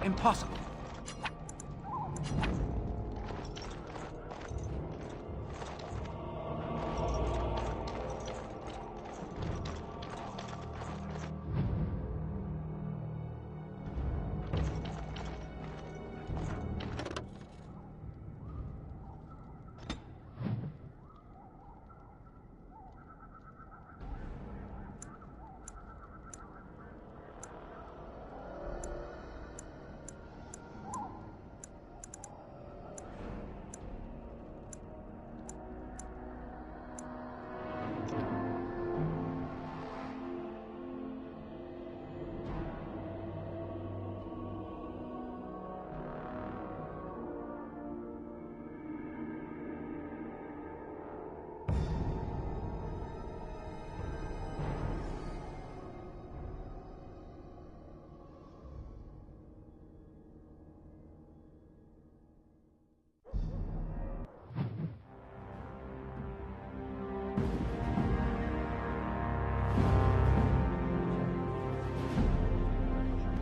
impossible.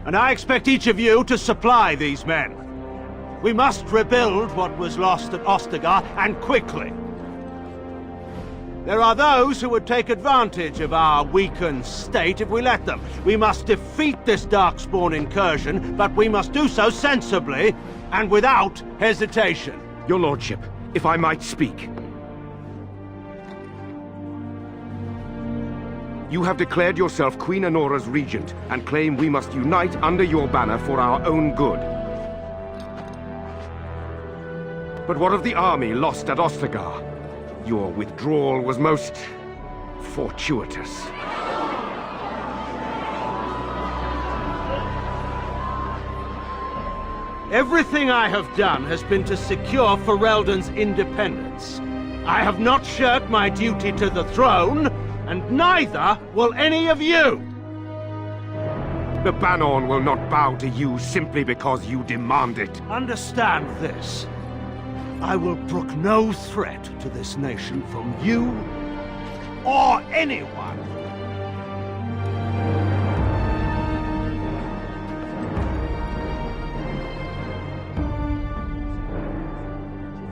And I expect each of you to supply these men. We must rebuild what was lost at Ostagar, and quickly. There are those who would take advantage of our weakened state if we let them. We must defeat this Darkspawn incursion, but we must do so sensibly and without hesitation. Your lordship, if I might speak. You have declared yourself Queen Anora's regent, and claim we must unite under your banner for our own good. But what of the army lost at Ostagar? Your withdrawal was most fortuitous. Everything I have done has been to secure Ferelden's independence. I have not shirked my duty to the throne, and neither will any of you! The Bannorn will not bow to you simply because you demand it. Understand this. I will brook no threat to this nation from you or anyone.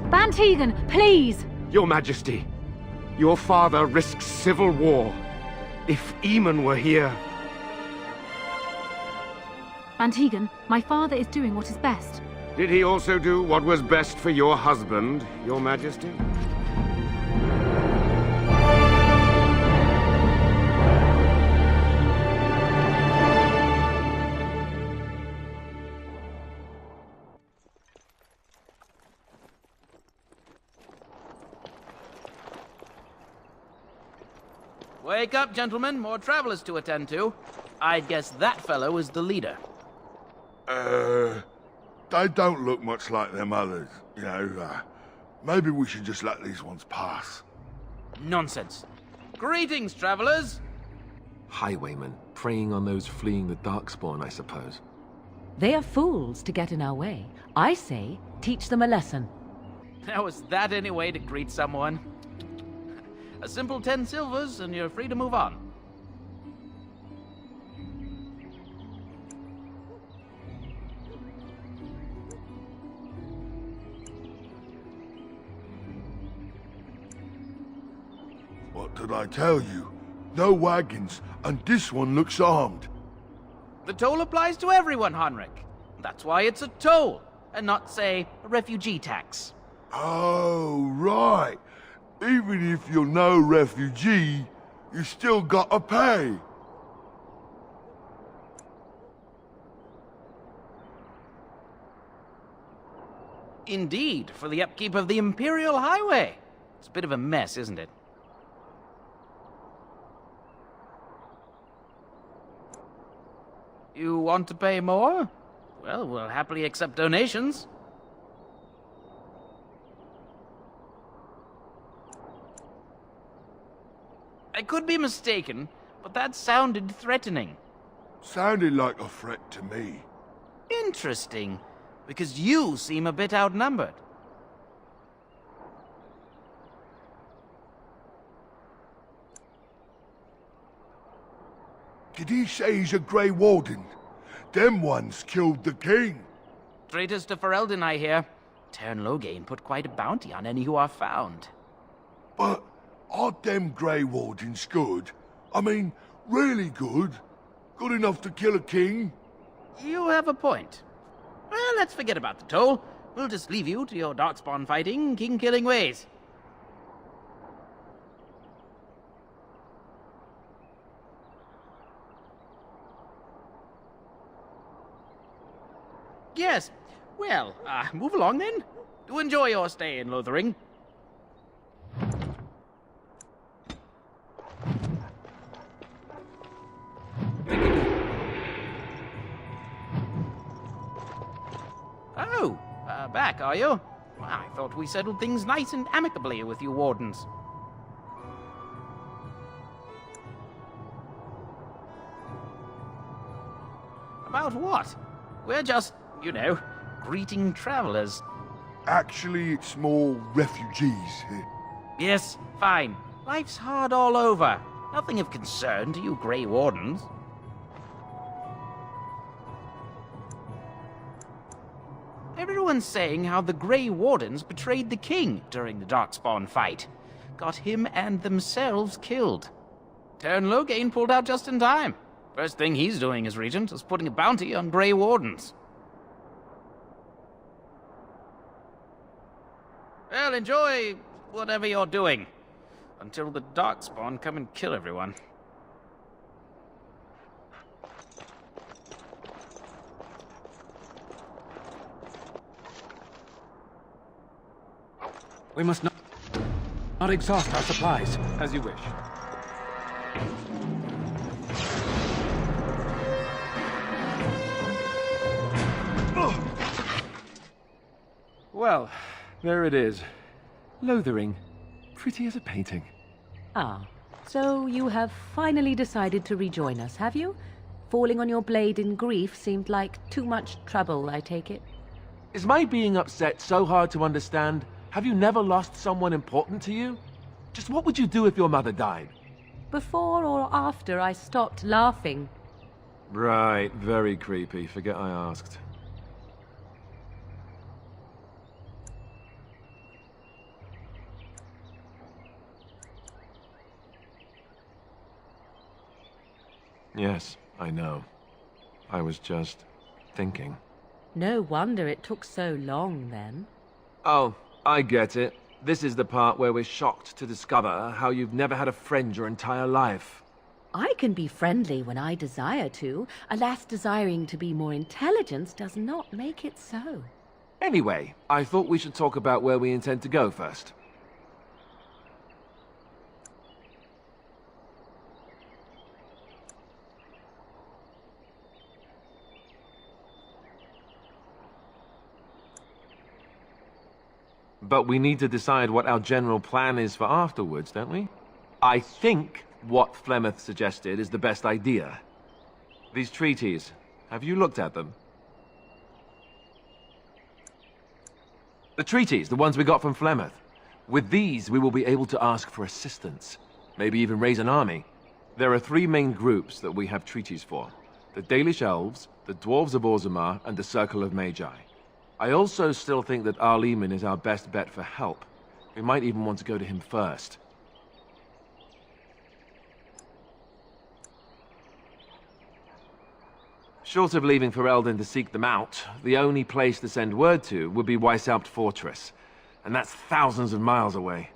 Van Tegan, please! Your Majesty, your father risks civil war. If Eamon were here... Van Tegan, my father is doing what is best. Did he also do what was best for your husband, Your Majesty? Wake up, gentlemen. More travelers to attend to. I'd guess that fellow is the leader. They don't look much like them others, you know. Maybe we should just let these ones pass. Nonsense. Greetings, travelers. Highwaymen, preying on those fleeing the Darkspawn, I suppose. They are fools to get in our way. I say, teach them a lesson. How is that any way to greet someone? A simple 10 silvers and you're free to move on. What did I tell you? No wagons, and this one looks armed. The toll applies to everyone, Henrik. That's why it's a toll, and not, say, a refugee tax. Oh, right. Even if you're no refugee, you still gotta pay. Indeed, for the upkeep of the Imperial Highway. It's a bit of a mess, isn't it? You want to pay more? Well, we'll happily accept donations. I could be mistaken, but that sounded threatening. Sounded like a threat to me. Interesting, because you seem a bit outnumbered. Did he say he's a Grey Warden? them ones killed the king. Traitors to Ferelden, I hear. Tern Loghain put quite a bounty on any who are found. But are them Grey Wardens good? I mean, really good? Good enough to kill a king? You have a point. Well, let's forget about the toll. We'll just leave you to your darkspawn fighting, king-killing ways. Yes. Well, move along then. Do enjoy your stay in Lothering. Oh, back, are you? I thought we settled things nice and amicably with you wardens. About what? We're just, you know, greeting travelers. Actually, it's more refugees here. Yes, fine. Life's hard all over. Nothing of concern to you Grey Wardens. Everyone's saying how the Grey Wardens betrayed the king during the Darkspawn fight. Got him and themselves killed. Tern Loghain pulled out just in time. First thing he's doing as regent is putting a bounty on Grey Wardens. Well, enjoy whatever you're doing. Until the Darkspawn come and kill everyone. We must not exhaust our supplies. As you wish. Well, there it is. Lothering. Pretty as a painting. Ah, so you have finally decided to rejoin us, have you? Falling on your blade in grief seemed like too much trouble, I take it. Is my being upset so hard to understand? Have you never lost someone important to you? Just what would you do if your mother died? Before or after I stopped laughing. Right, very creepy. Forget I asked. Yes, I know. I was just thinking. No wonder it took so long, then. Oh, I get it. This is the part where we're shocked to discover how you've never had a friend your entire life. I can be friendly when I desire to. Alas, desiring to be more intelligent does not make it so. Anyway, I thought we should talk about where we intend to go first. But we need to decide what our general plan is for afterwards, don't we? I think what Flemeth suggested is the best idea. These treaties, have you looked at them? The treaties, the ones we got from Flemeth. With these, we will be able to ask for assistance. Maybe even raise an army. There are three main groups that we have treaties for. The Dalish Elves, the Dwarves of Orzammar, and the Circle of Magi. I also still think that Arleman is our best bet for help. We might even want to go to him first. Short of leaving Ferelden to seek them out, the only place to send word to would be Weishaupt Fortress. And that's thousands of miles away.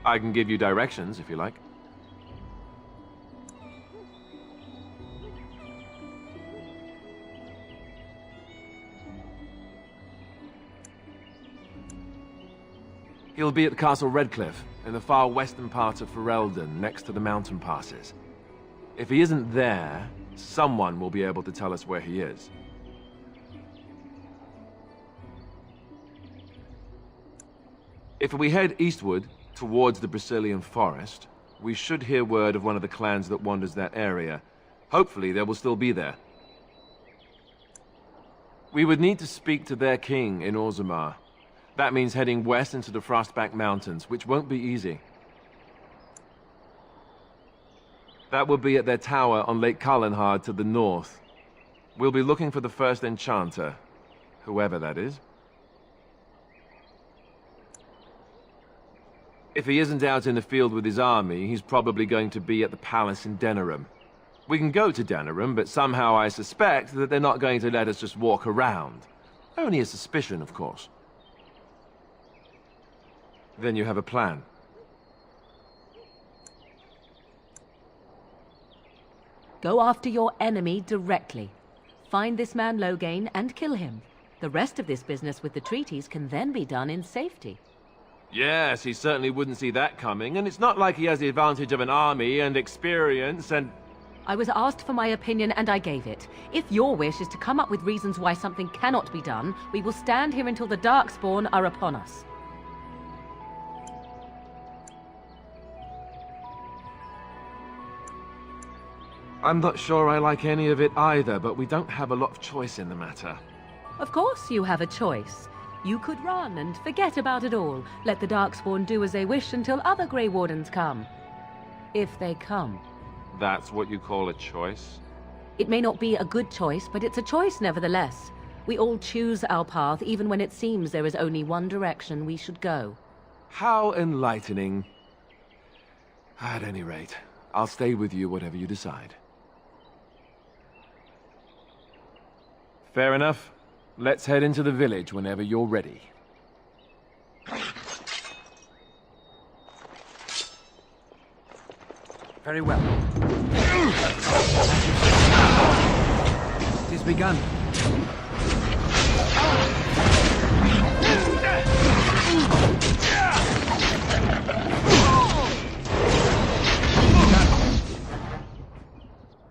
I can give you directions, if you like. He'll be at Castle Redcliffe, in the far western part of Ferelden, next to the mountain passes. If he isn't there, someone will be able to tell us where he is. If we head eastward, towards the Brecilian Forest, we should hear word of one of the clans that wanders that area. Hopefully they will still be there. We would need to speak to their king in Orzammar. That means heading west into the Frostback Mountains, which won't be easy. That will be at their tower on Lake Kalenhard to the north. We'll be looking for the first enchanter, whoever that is. If he isn't out in the field with his army, he's probably going to be at the palace in Denerim. We can go to Denerim, but somehow I suspect that they're not going to let us just walk around. Only a suspicion, of course. Then you have a plan. Go after your enemy directly. Find this man Loghain and kill him. The rest of this business with the treaties can then be done in safety. Yes, he certainly wouldn't see that coming, and it's not like he has the advantage of an army and experience and... I was asked for my opinion and I gave it. If your wish is to come up with reasons why something cannot be done, we will stand here until the Darkspawn are upon us. I'm not sure I like any of it either, but we don't have a lot of choice in the matter. Of course you have a choice. You could run and forget about it all. Let the Darkspawn do as they wish until other Grey Wardens come. If they come. That's what you call a choice? It may not be a good choice, but it's a choice nevertheless. We all choose our path, even when it seems there is only one direction we should go. How enlightening. At any rate, I'll stay with you whatever you decide. Fair enough. Let's head into the village whenever you're ready. Very well. It is begun.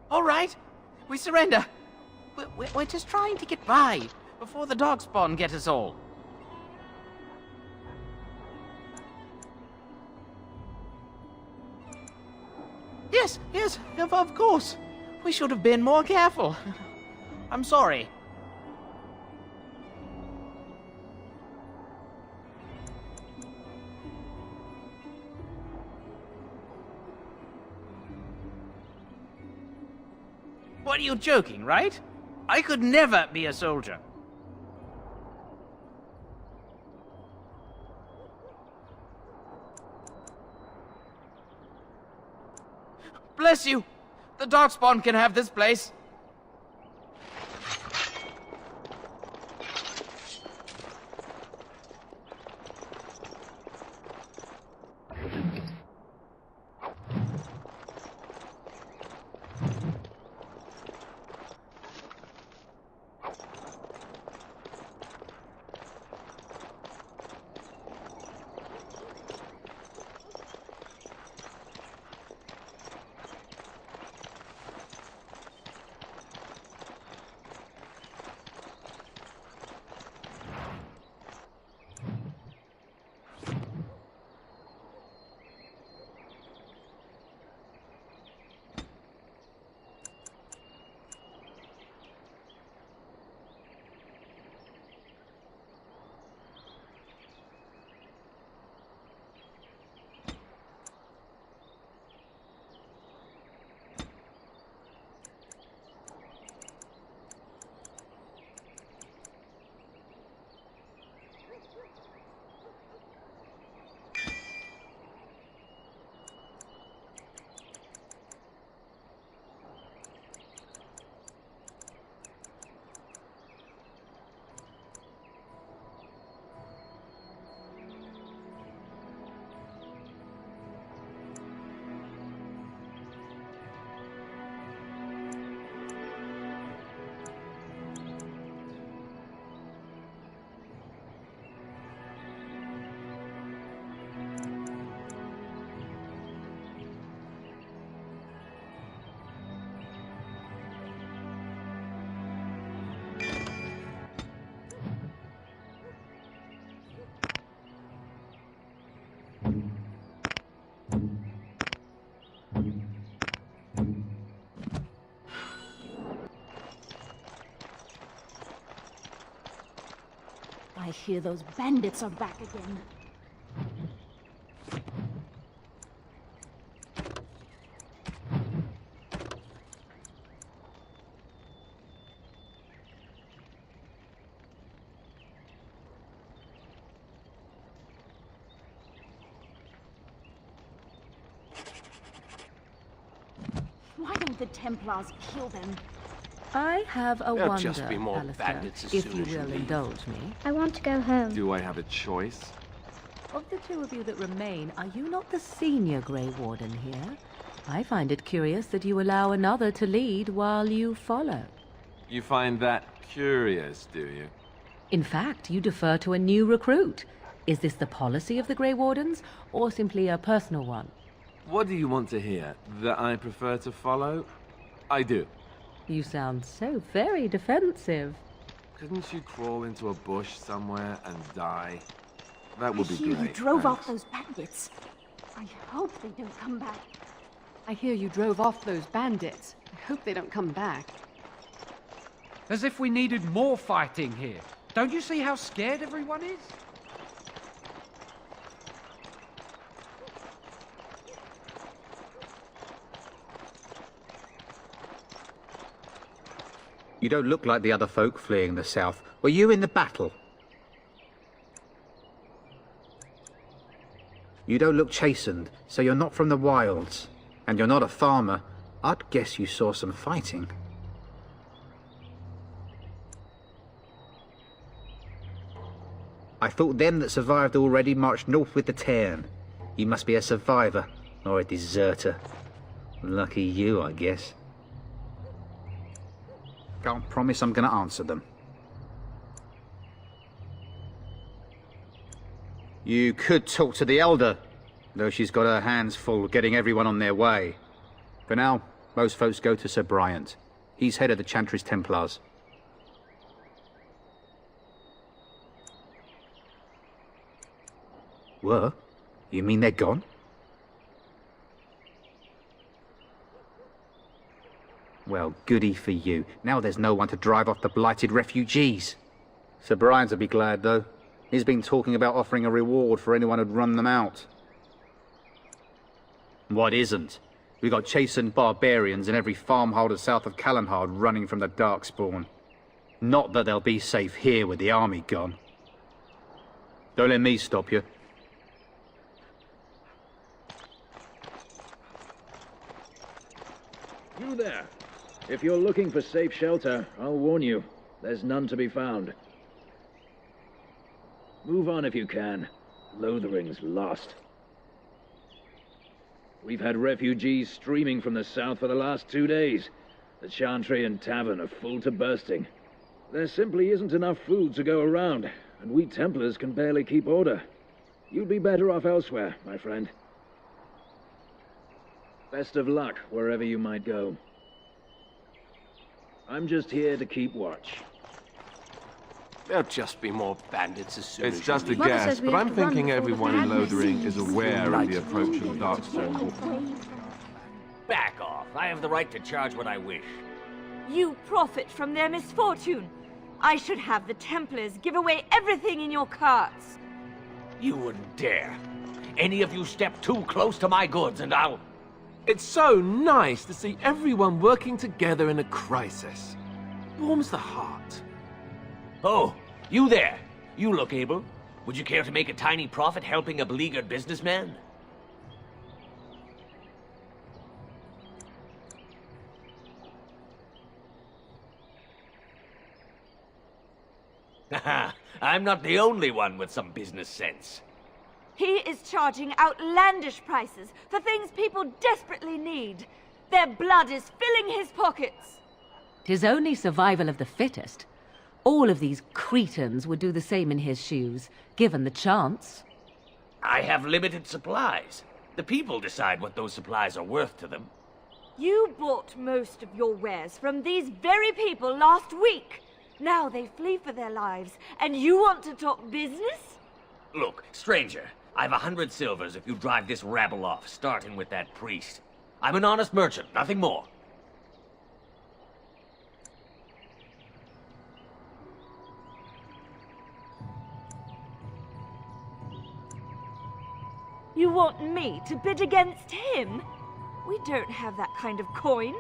All right, we surrender. We're just trying to get by before the Darkspawn get us all. Yes, of course. We should have been more careful. I'm sorry. What, are you joking, right? I could never be a soldier. Bless you! The Darkspawn can have this place. I hear those bandits are back again. Why don't the Templars kill them? I have a There'll wonder, just be more Alistair, bandits as if soon you as you will leave. indulge me. I want to go home. Do I have a choice? Of the two of you that remain, are you not the senior Grey Warden here? I find it curious that you allow another to lead while you follow. You find that curious, do you? In fact, you defer to a new recruit. Is this the policy of the Grey Wardens, or simply a personal one? What do you want to hear? That I prefer to follow? I do. You sound so very defensive. Couldn't you crawl into a bush somewhere and die? That would be I hear great. you drove off thanks. those bandits. I hope they don't come back. I hear you drove off those bandits. I hope they don't come back. As if we needed more fighting here. Don't you see how scared everyone is? You don't look like the other folk fleeing the south. Were you in the battle? You don't look chastened, so you're not from the wilds. And you're not a farmer. I'd guess you saw some fighting. I thought them that survived already marched north with the Tairn. You must be a survivor, or a deserter. Lucky you, I guess. Can't promise I'm going to answer them. You could talk to the Elder, though she's got her hands full getting everyone on their way. For now, most folks go to Sir Bryant. He's head of the Chantry's Templars. Were? You mean they're gone? Well, goody for you. Now there's no one to drive off the blighted refugees. Sir Brian'll be glad, though. He's been talking about offering a reward for anyone who'd run them out. What isn't? We got chastened barbarians in every farmholder south of Callanhard running from the Darkspawn. Not that they'll be safe here with the army gone. Don't let me stop you. You there. If you're looking for safe shelter, I'll warn you, there's none to be found. Move on if you can. Lothering's lost. We've had refugees streaming from the south for the last 2 days. The Chantry and Tavern are full to bursting. There simply isn't enough food to go around, and we Templars can barely keep order. You'd be better off elsewhere, my friend. Best of luck wherever you might go. I'm just here to keep watch. There'll just be more bandits as soon as It's just a you leave. Mother guess, says we but have I'm to run thinking before the everyone in madness Lothering is sees. aware of the approach of Darkspawn. Back off. I have the right to charge what I wish. You profit from their misfortune. I should have the Templars give away everything in your carts. You wouldn't dare. Any of you step too close to my goods and I'll... It's so nice to see everyone working together in a crisis. Warms the heart. Oh, you there. You look able. Would you care to make a tiny profit helping a beleaguered businessman? Haha, I'm not the only one with some business sense. He is charging outlandish prices for things people desperately need. Their blood is filling his pockets. 'Tis only survival of the fittest. All of these cretins would do the same in his shoes, given the chance. I have limited supplies. The people decide what those supplies are worth to them. You bought most of your wares from these very people last week. Now they flee for their lives, and you want to talk business? Look, stranger, I've 100 silvers if you drive this rabble off, starting with that priest. I'm an honest merchant, nothing more. You want me to bid against him? We don't have that kind of coin.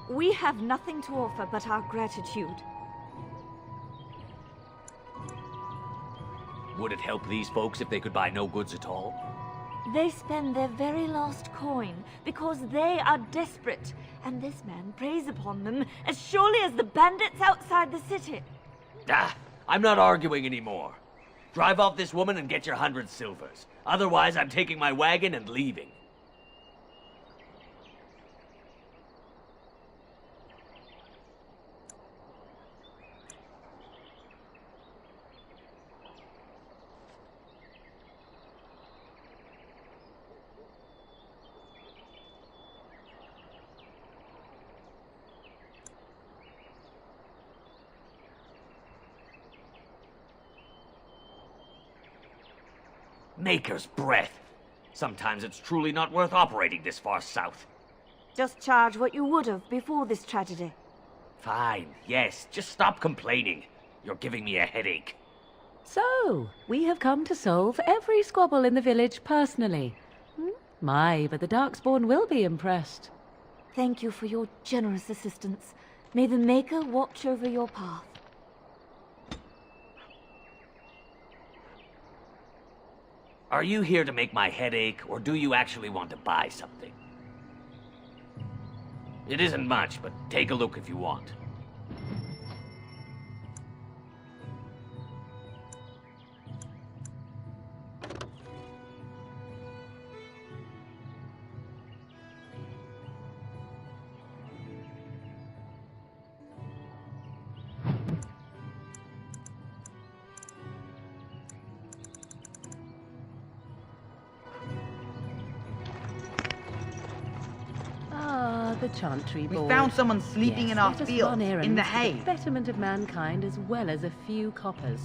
We have nothing to offer but our gratitude. Would it help these folks if they could buy no goods at all? They spend their very last coin because they are desperate, and this man preys upon them as surely as the bandits outside the city. Ah, I'm not arguing anymore. Drive off this woman and get your 100 silvers. Otherwise, I'm taking my wagon and leaving. Maker's breath. Sometimes it's truly not worth operating this far south. Just charge what you would have before this tragedy. Fine, yes, just stop complaining. You're giving me a headache. So, we have come to solve every squabble in the village personally. My, but the Darkspawn will be impressed. Thank you for your generous assistance. May the Maker watch over your path. Are you here to make my head ache, or do you actually want to buy something? It isn't much, but take a look if you want. The Chantry We Board. found someone sleeping in our let us field, run errands in the for hay. the betterment of mankind as well as a few coppers.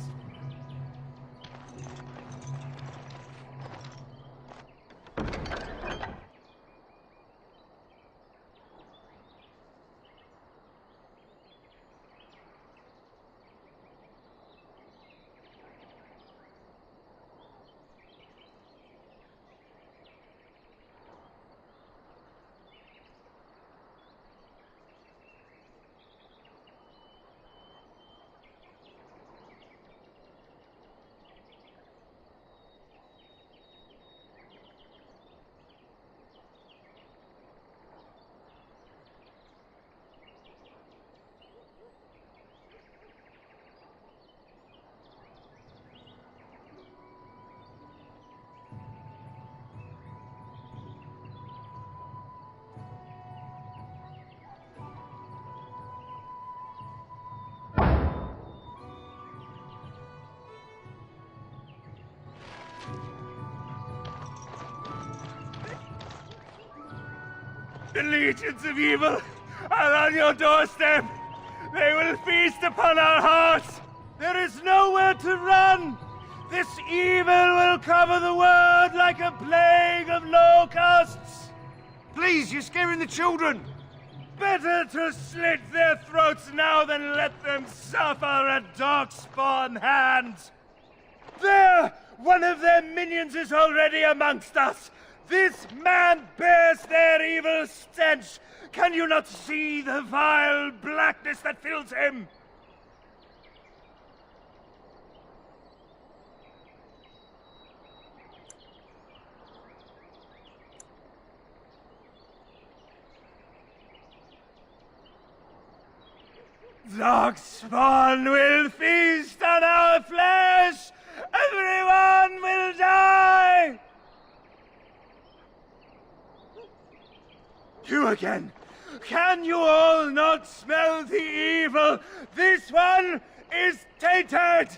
The legions of evil are on your doorstep. They will feast upon our hearts. There is nowhere to run. This evil will cover the world like a plague of locusts. Please, you're scaring the children. Better to slit their throats now than let them suffer at Darkspawn hands. There! One of their minions is already amongst us. This man bears their evil stench. Can you not see the vile blackness that fills him? Darkspawn will feast on our flesh! Everyone will die! You again! Can you all not smell the evil? This one is tainted!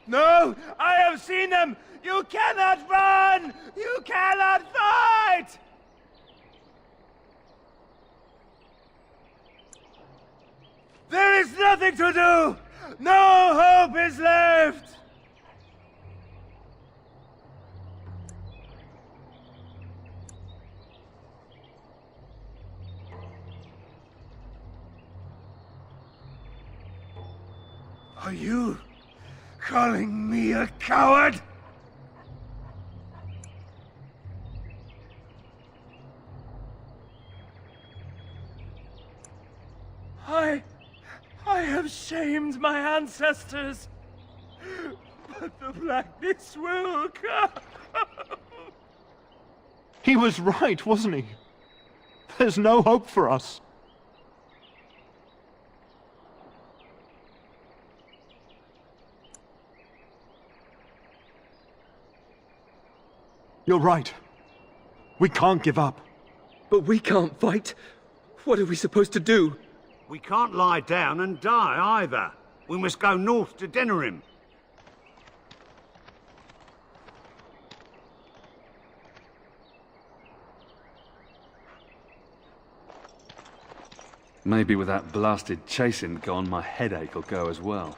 No! I have seen them! You cannot run! You cannot fight! There is nothing hope is left! Are you calling me a coward? I have shamed my ancestors, but the blackness will come. He was right, wasn't he? There's no hope for us. You're right. We can't give up. But we can't fight. What are we supposed to do? We can't lie down and die either. We must go north to Denerim. Maybe with that blasted chasing gone, my headache will go as well.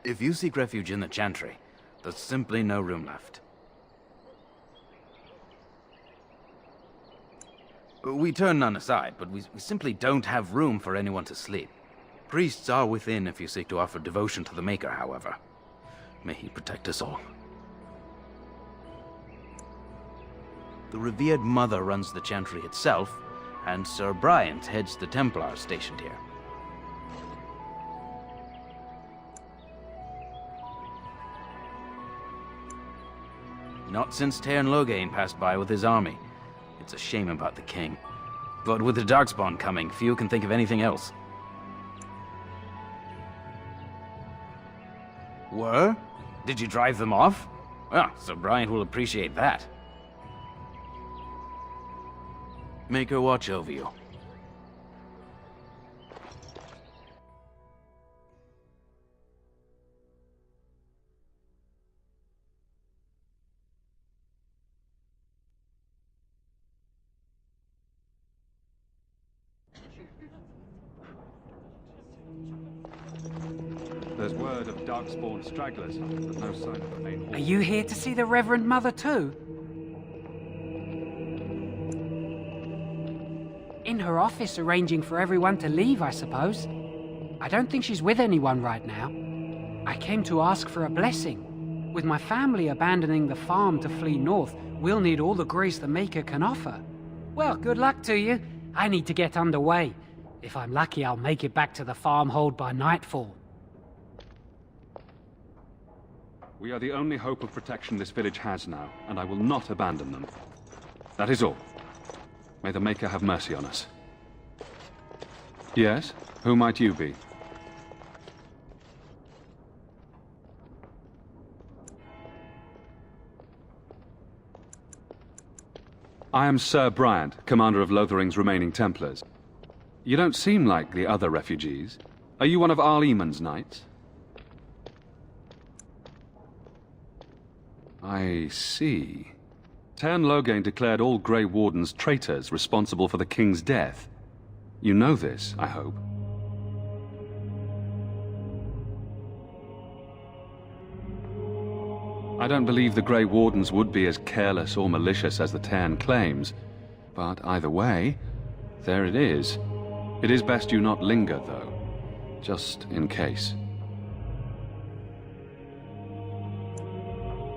If you seek refuge in the Chantry, there's simply no room left. We turn none aside, but we simply don't have room for anyone to sleep. Priests are within if you seek to offer devotion to the Maker, however. May he protect us all. The revered Mother runs the Chantry itself, and Sir Bryant heads the Templars stationed here. Not since Tairn Loghain passed by with his army. It's a shame about the king. But with the Darkspawn coming, few can think of anything else. Were? Did you drive them off? Well, Sir Bryant will appreciate that. Make her watch over you. There's word of Darkspawn stragglers, but no sign of the main horde. Are you here to see the Reverend Mother too? In her office arranging for everyone to leave, I suppose. I don't think she's with anyone right now. I came to ask for a blessing. With my family abandoning the farm to flee north, we'll need all the grace the Maker can offer. Well, good luck to you. I need to get underway. If I'm lucky, I'll make it back to the farmhold by nightfall. We are the only hope of protection this village has now, and I will not abandon them. That is all. May the Maker have mercy on us. Yes? Who might you be? I am Sir Bryant, commander of Lothering's remaining Templars. You don't seem like the other refugees. Are you one of Arl Eamon's knights? I see. Tairn Loghain declared all Grey Wardens traitors responsible for the King's death. You know this, I hope. I don't believe the Grey Wardens would be as careless or malicious as the Tairn claims, but either way, there it is. It is best you not linger, though, just in case.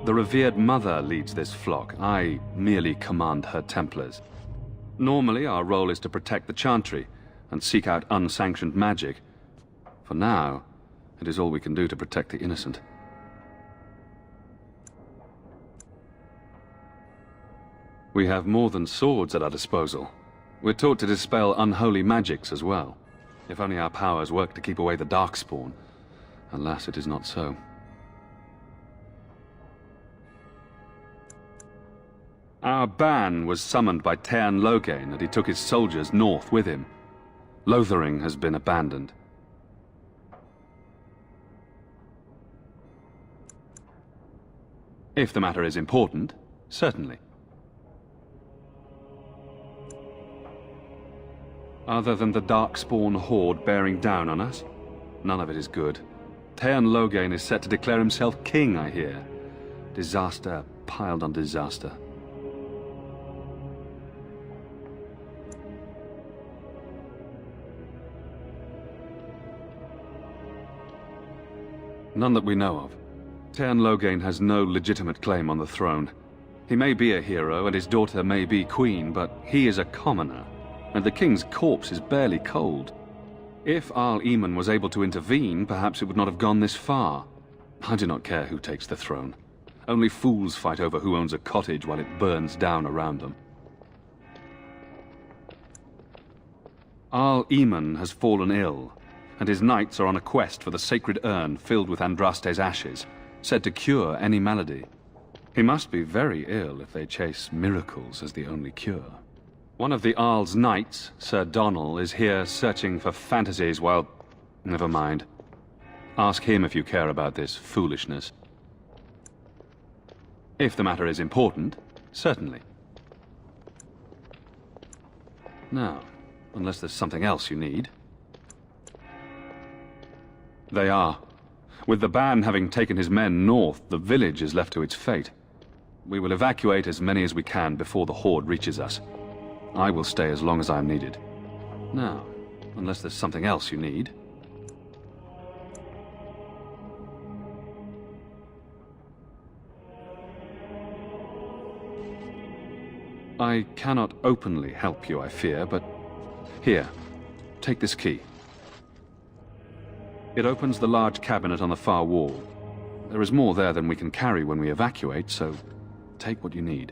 The revered Mother leads this flock. I merely command her Templars. Normally, our role is to protect the Chantry and seek out unsanctioned magic. For now, it is all we can do to protect the innocent. We have more than swords at our disposal. We're taught to dispel unholy magics as well. If only our powers work to keep away the Darkspawn. Alas, it is not so. Our ban was summoned by Tairn Loghain, and he took his soldiers north with him. Lothering has been abandoned. If the matter is important, certainly. Other than the Darkspawn horde bearing down on us? None of it is good. Teyrn Loghain is set to declare himself king, I hear. Disaster piled on disaster. None that we know of. Teyrn Loghain has no legitimate claim on the throne. He may be a hero and his daughter may be queen, but he is a commoner, and the king's corpse is barely cold. If Arl Eamon was able to intervene, perhaps it would not have gone this far. I do not care who takes the throne. Only fools fight over who owns a cottage while it burns down around them. Arl Eamon has fallen ill, and his knights are on a quest for the sacred urn filled with Andraste's ashes, said to cure any malady. He must be very ill if they chase miracles as the only cure. One of the Arl's knights, Sir Donnel, is here searching for fantasies while... Never mind. Ask him if you care about this foolishness. If the matter is important, certainly. Now, unless there's something else you need. They are. With the Ban having taken his men north, the village is left to its fate. We will evacuate as many as we can before the horde reaches us. I will stay as long as I am needed. Now, unless there's something else you need. I cannot openly help you, I fear, but... Here, take this key. It opens the large cabinet on the far wall. There is more there than we can carry when we evacuate, so take what you need.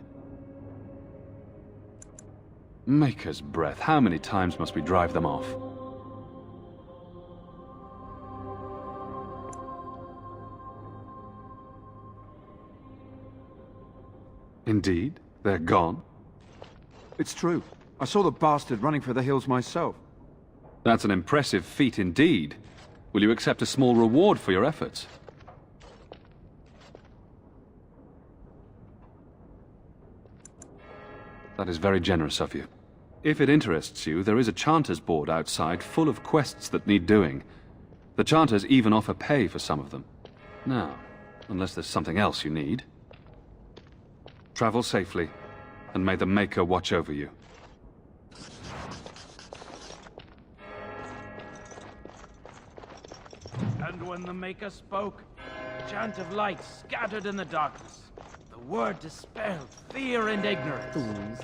Maker's breath, how many times must we drive them off? Indeed? They're gone? It's true. I saw the bastard running for the hills myself. That's an impressive feat indeed. Will you accept a small reward for your efforts? That is very generous of you. If it interests you, there is a Chanters board outside full of quests that need doing. The Chanters even offer pay for some of them. Now, unless there's something else you need. Travel safely, and may the Maker watch over you. And when the Maker spoke, a chant of light scattered in the darkness. The word dispelled fear and ignorance. Fools.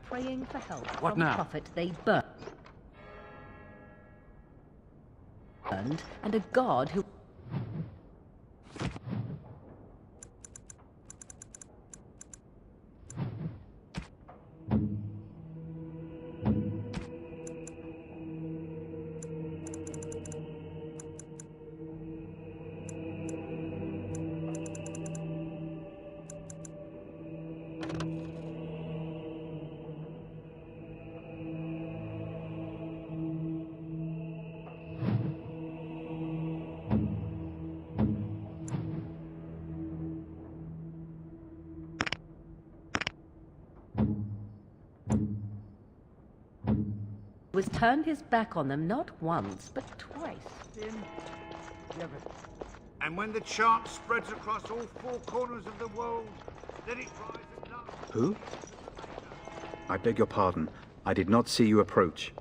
Praying for help What from now? prophet they burned, and a god who... was turned his back on them not once, but twice. And when the chant spreads across all four corners of the world, let it rise and love. Who? I beg your pardon. I did not see you approach.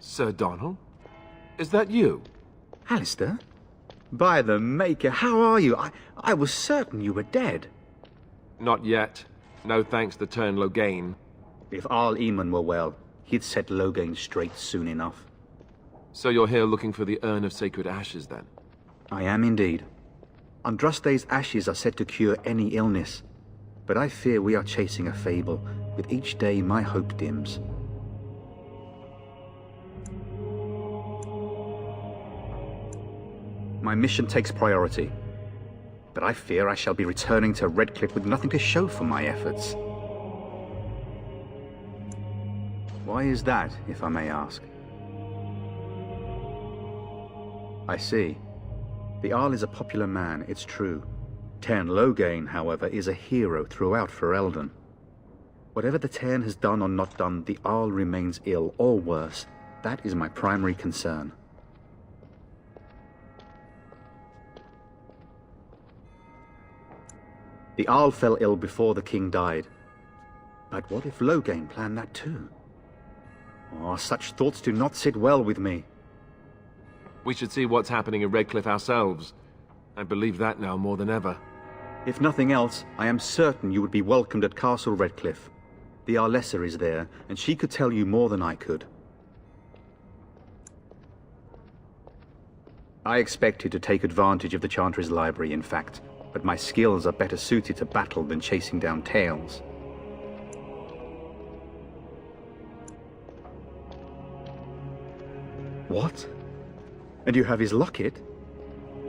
Sir Donnel? Is that you? Alistair? By the Maker, how are you? I was certain you were dead. Not yet. No thanks to Teyrn Loghain. If Arl Eamon were well, he'd set Loghain straight soon enough. So you're here looking for the Urn of Sacred Ashes, then? I am indeed. Andraste's ashes are said to cure any illness, but I fear we are chasing a fable. With each day, my hope dims. My mission takes priority, but I fear I shall be returning to Redcliffe with nothing to show for my efforts. Why is that, if I may ask? I see. The Arl is a popular man, it's true. Teyrn Loghain, however, is a hero throughout Ferelden. Whatever the Teyrn has done or not done, the Arl remains ill, or worse. That is my primary concern. The Arl fell ill before the king died. But what if Loghain planned that too? Oh, such thoughts do not sit well with me. We should see what's happening in Redcliffe ourselves. I believe that now more than ever. If nothing else, I am certain you would be welcomed at Castle Redcliffe. The Arlessa is there, and she could tell you more than I could. I expected to take advantage of the Chantry's library, in fact, but my skills are better suited to battle than chasing down tales. What? And you have his locket?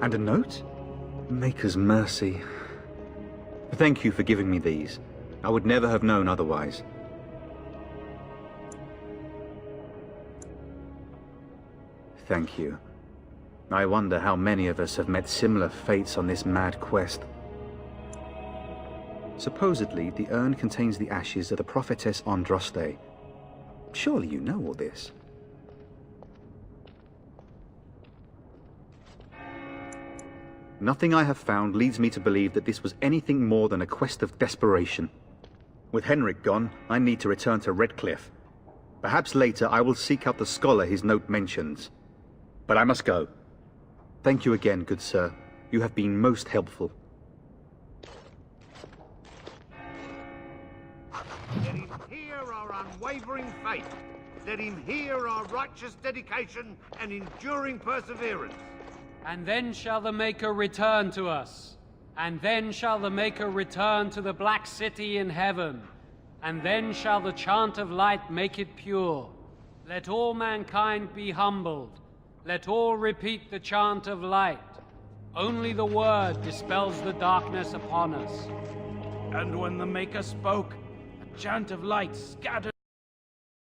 And a note? Maker's mercy. Thank you for giving me these. I would never have known otherwise. Thank you. I wonder how many of us have met similar fates on this mad quest. Supposedly, the urn contains the ashes of the prophetess Andraste. Surely you know all this. Nothing I have found leads me to believe that this was anything more than a quest of desperation. With Henrik gone, I need to return to Redcliffe. Perhaps later I will seek out the scholar his note mentions. But I must go. Thank you again, good sir. You have been most helpful. Let him hear our unwavering faith. Let him hear our righteous dedication and enduring perseverance. And then shall the Maker return to us. And then shall the Maker return to the Black City in heaven. And then shall the chant of light make it pure. Let all mankind be humbled. Let all repeat the chant of light. Only the word dispels the darkness upon us. And when the Maker spoke, a chant of light scattered